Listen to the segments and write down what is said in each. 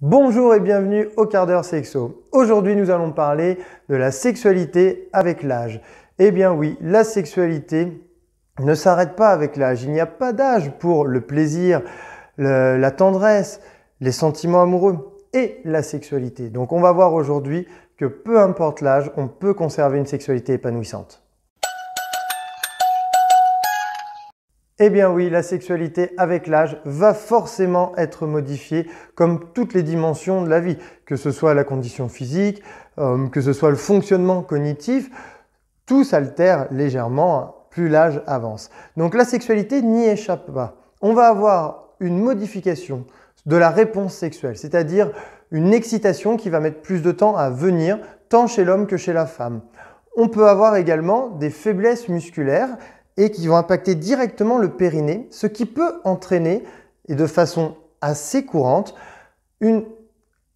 Bonjour et bienvenue au quart d'heure sexo. Aujourd'hui, nous allons parler de la sexualité avec l'âge. Eh bien oui, la sexualité ne s'arrête pas avec l'âge. Il n'y a pas d'âge pour le plaisir, la tendresse, les sentiments amoureux et la sexualité. Donc on va voir aujourd'hui que peu importe l'âge, on peut conserver une sexualité épanouissante. Eh bien oui, la sexualité avec l'âge va forcément être modifiée comme toutes les dimensions de la vie, que ce soit la condition physique, que ce soit le fonctionnement cognitif, tout s'altère légèrement plus l'âge avance. Donc la sexualité n'y échappe pas. On va avoir une modification de la réponse sexuelle, c'est-à-dire une excitation qui va mettre plus de temps à venir, tant chez l'homme que chez la femme. On peut avoir également des faiblesses musculaires et qui vont impacter directement le périnée, ce qui peut entraîner, et de façon assez courante, une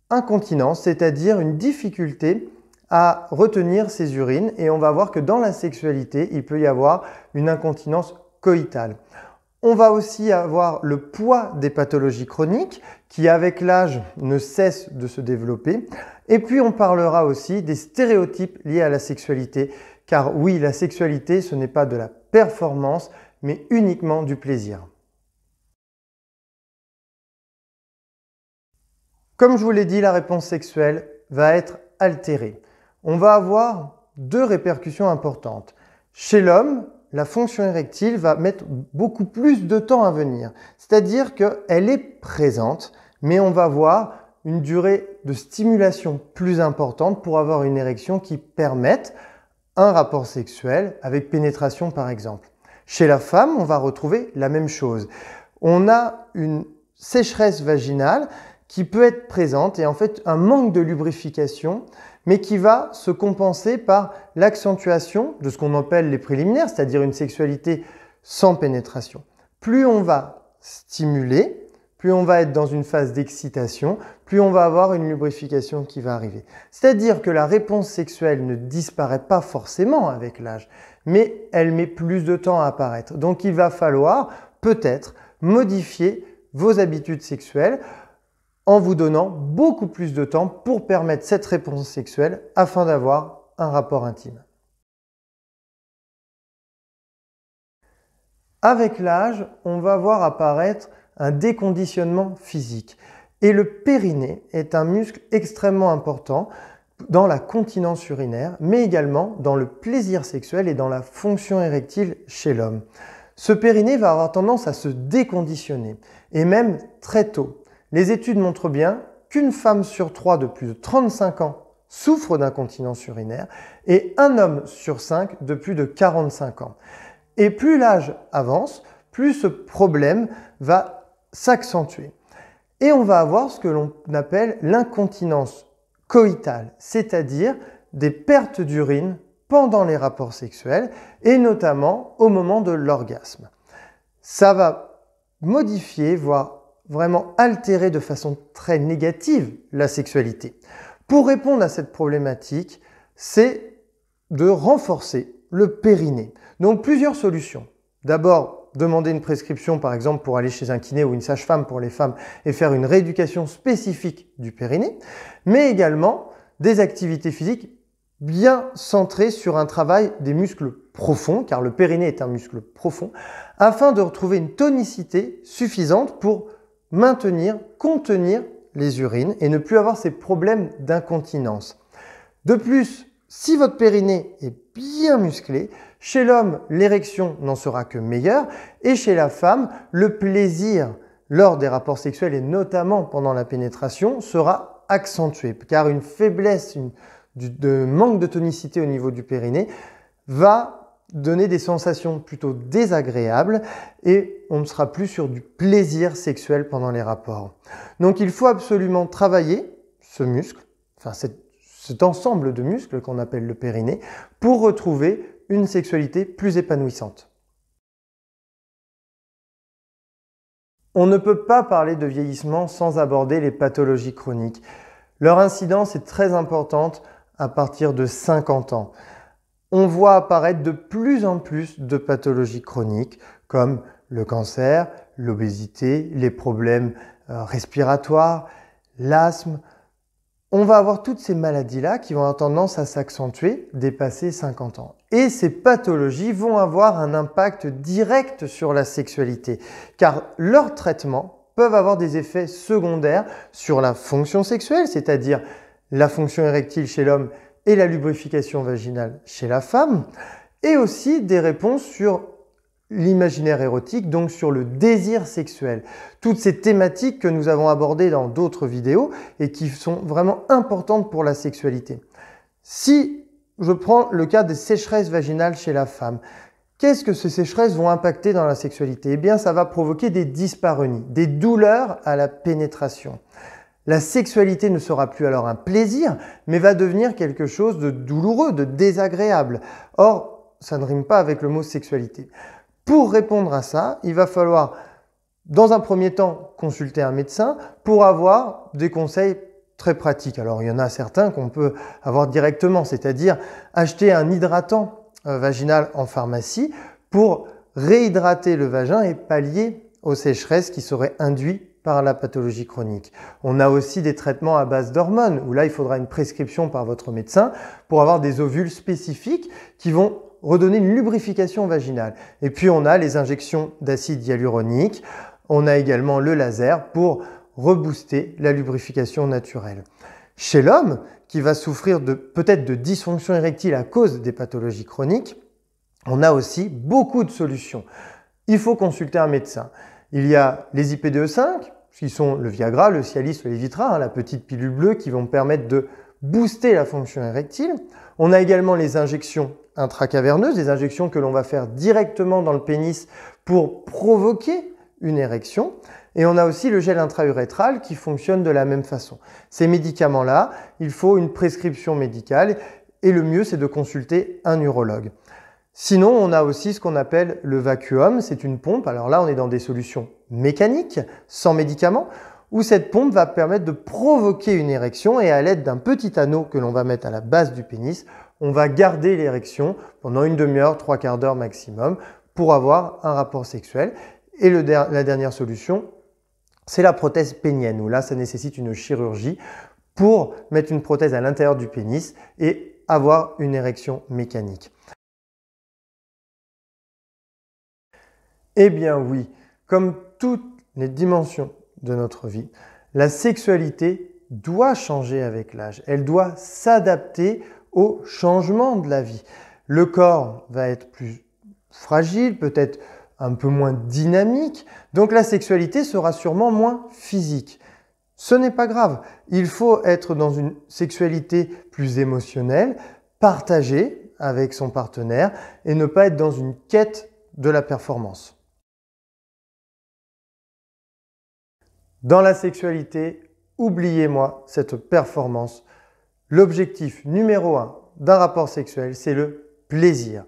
incontinence, c'est-à-dire une difficulté à retenir ses urines. Et on va voir que dans la sexualité, il peut y avoir une incontinence coïtale. On va aussi avoir le poids des pathologies chroniques qui, avec l'âge, ne cessent de se développer. Et puis, on parlera aussi des stéréotypes liés à la sexualité. Car oui, la sexualité, ce n'est pas de la performance, mais uniquement du plaisir. Comme je vous l'ai dit, la réponse sexuelle va être altérée. On va avoir deux répercussions importantes. Chez l'homme, la fonction érectile va mettre beaucoup plus de temps à venir. C'est-à-dire qu'elle est présente, mais on va voir une durée de stimulation plus importante pour avoir une érection qui permette un rapport sexuel avec pénétration par exemple. Chez la femme, on va retrouver la même chose. On a une sécheresse vaginale qui peut être présente et en fait un manque de lubrification, mais qui va se compenser par l'accentuation de ce qu'on appelle les préliminaires, c'est-à-dire une sexualité sans pénétration. Plus on va stimuler, plus on va être dans une phase d'excitation, plus on va avoir une lubrification qui va arriver. C'est-à-dire que la réponse sexuelle ne disparaît pas forcément avec l'âge, mais elle met plus de temps à apparaître. Donc il va falloir peut-être modifier vos habitudes sexuelles en vous donnant beaucoup plus de temps pour permettre cette réponse sexuelle afin d'avoir un rapport intime. Avec l'âge, on va voir apparaître un déconditionnement physique. Et le périnée est un muscle extrêmement important dans la continence urinaire, mais également dans le plaisir sexuel et dans la fonction érectile chez l'homme. Ce périnée va avoir tendance à se déconditionner, et même très tôt. Les études montrent bien qu'une femme sur 3 de plus de 35 ans souffre d'incontinence urinaire et un homme sur 5 de plus de 45 ans. Et plus l'âge avance, plus ce problème va s'accentuer. Et on va avoir ce que l'on appelle l'incontinence coïtale, c'est-à-dire des pertes d'urine pendant les rapports sexuels et notamment au moment de l'orgasme. Ça va modifier, voire vraiment altérer de façon très négative la sexualité. Pour répondre à cette problématique, c'est de renforcer le périnée. Donc plusieurs solutions. D'abord, demander une prescription par exemple pour aller chez un kiné ou une sage-femme pour les femmes et faire une rééducation spécifique du périnée, mais également des activités physiques bien centrées sur un travail des muscles profonds, car le périnée est un muscle profond, afin de retrouver une tonicité suffisante pour maintenir, contenir les urines et ne plus avoir ces problèmes d'incontinence. De plus, si votre périnée est bien musclé, chez l'homme, l'érection n'en sera que meilleure et chez la femme, le plaisir lors des rapports sexuels et notamment pendant la pénétration sera accentué car une faiblesse, de manque de tonicité au niveau du périnée va donner des sensations plutôt désagréables et on ne sera plus sur du plaisir sexuel pendant les rapports. Donc il faut absolument travailler ce muscle, cet ensemble de muscles qu'on appelle le périnée, pour retrouver une sexualité plus épanouissante. On ne peut pas parler de vieillissement sans aborder les pathologies chroniques. Leur incidence est très importante à partir de 50 ans. On voit apparaître de plus en plus de pathologies chroniques comme le cancer, l'obésité, les problèmes respiratoires, l'asthme. On va avoir toutes ces maladies-là qui vont avoir tendance à s'accentuer dépasser 50 ans. Et ces pathologies vont avoir un impact direct sur la sexualité, car leurs traitements peuvent avoir des effets secondaires sur la fonction sexuelle, c'est-à-dire la fonction érectile chez l'homme et la lubrification vaginale chez la femme, et aussi des réponses sur l'imaginaire érotique, donc sur le désir sexuel. Toutes ces thématiques que nous avons abordées dans d'autres vidéos et qui sont vraiment importantes pour la sexualité. Si je prends le cas des sécheresses vaginales chez la femme, qu'est-ce que ces sécheresses vont impacter dans la sexualité? Eh bien, ça va provoquer des dyspareunies, des douleurs à la pénétration. La sexualité ne sera plus alors un plaisir, mais va devenir quelque chose de douloureux, de désagréable. Or, ça ne rime pas avec le mot sexualité. Pour répondre à ça, il va falloir, dans un premier temps, consulter un médecin pour avoir des conseils très pratiques. Alors, il y en a certains qu'on peut avoir directement, c'est-à-dire acheter un hydratant vaginal en pharmacie pour réhydrater le vagin et pallier aux sécheresses qui seraient induites par la pathologie chronique. On a aussi des traitements à base d'hormones, où là, il faudra une prescription par votre médecin pour avoir des ovules spécifiques qui vont redonner une lubrification vaginale. Et puis, on a les injections d'acide hyaluronique. On a également le laser pour rebooster la lubrification naturelle. Chez l'homme, qui va souffrir peut-être de dysfonction érectile à cause des pathologies chroniques, on a aussi beaucoup de solutions. Il faut consulter un médecin. Il y a les IPDE5, qui sont le Viagra, le Cialis ou les Vitra, la petite pilule bleue qui vont permettre de booster la fonction érectile. On a également les injections intracaverneuses, des injections que l'on va faire directement dans le pénis pour provoquer une érection. Et on a aussi le gel intra-urétral qui fonctionne de la même façon. Ces médicaments-là, il faut une prescription médicale et le mieux, c'est de consulter un urologue. Sinon, on a aussi ce qu'on appelle le vacuum, c'est une pompe. Alors là, on est dans des solutions mécaniques, sans médicaments, où cette pompe va permettre de provoquer une érection et à l'aide d'un petit anneau que l'on va mettre à la base du pénis, on va garder l'érection pendant une demi-heure, 3/4 d'heure maximum pour avoir un rapport sexuel. Et la dernière solution, c'est la prothèse pénienne, où là, ça nécessite une chirurgie pour mettre une prothèse à l'intérieur du pénis et avoir une érection mécanique. Eh bien oui, comme toutes les dimensions de notre vie, la sexualité doit changer avec l'âge. Elle doit s'adapter au changement de la vie. Le corps va être plus fragile, peut-être un peu moins dynamique, donc la sexualité sera sûrement moins physique. Ce n'est pas grave, il faut être dans une sexualité plus émotionnelle, partagée avec son partenaire et ne pas être dans une quête de la performance. Dans la sexualité, oubliez-moi cette performance. L'objectif numéro 1 d'un rapport sexuel, c'est le plaisir.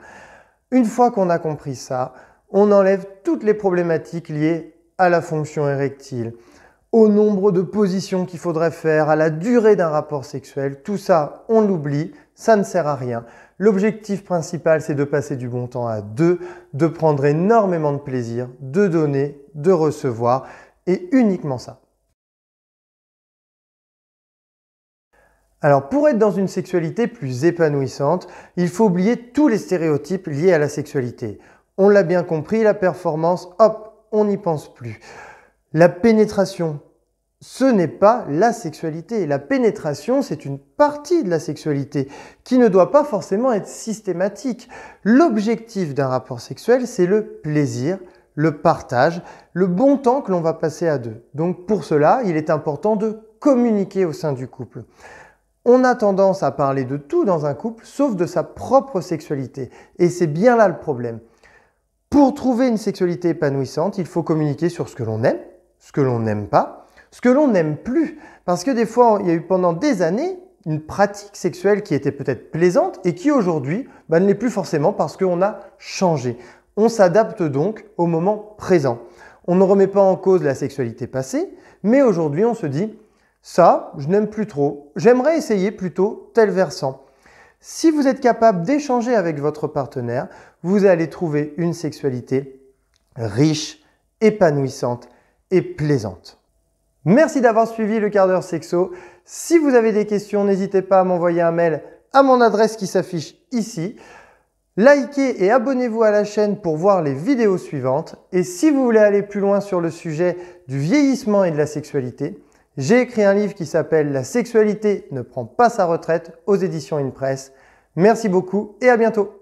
Une fois qu'on a compris ça, on enlève toutes les problématiques liées à la fonction érectile, au nombre de positions qu'il faudrait faire, à la durée d'un rapport sexuel. Tout ça, on l'oublie, ça ne sert à rien. L'objectif principal, c'est de passer du bon temps à deux, de prendre énormément de plaisir, de donner, de recevoir, et uniquement ça. Alors, pour être dans une sexualité plus épanouissante, il faut oublier tous les stéréotypes liés à la sexualité. On l'a bien compris, la performance, hop, on n'y pense plus. La pénétration, ce n'est pas la sexualité. La pénétration, c'est une partie de la sexualité qui ne doit pas forcément être systématique. L'objectif d'un rapport sexuel, c'est le plaisir, le partage, le bon temps que l'on va passer à deux. Donc pour cela, il est important de communiquer au sein du couple. On a tendance à parler de tout dans un couple, sauf de sa propre sexualité. Et c'est bien là le problème. Pour trouver une sexualité épanouissante, il faut communiquer sur ce que l'on aime, ce que l'on n'aime pas, ce que l'on n'aime plus. Parce que des fois, il y a eu pendant des années une pratique sexuelle qui était peut-être plaisante et qui aujourd'hui ne l'est plus forcément parce qu'on a changé. On s'adapte donc au moment présent. On ne remet pas en cause la sexualité passée, mais aujourd'hui on se dit « ça, je n'aime plus trop, j'aimerais essayer plutôt tel versant ». Si vous êtes capable d'échanger avec votre partenaire, vous allez trouver une sexualité riche, épanouissante et plaisante. Merci d'avoir suivi le quart d'heure sexo. Si vous avez des questions, n'hésitez pas à m'envoyer un mail à mon adresse qui s'affiche ici. Likez et abonnez-vous à la chaîne pour voir les vidéos suivantes. Et si vous voulez aller plus loin sur le sujet du vieillissement et de la sexualité, j'ai écrit un livre qui s'appelle « La sexualité ne prend pas sa retraite » aux éditions InPress. Merci beaucoup et à bientôt.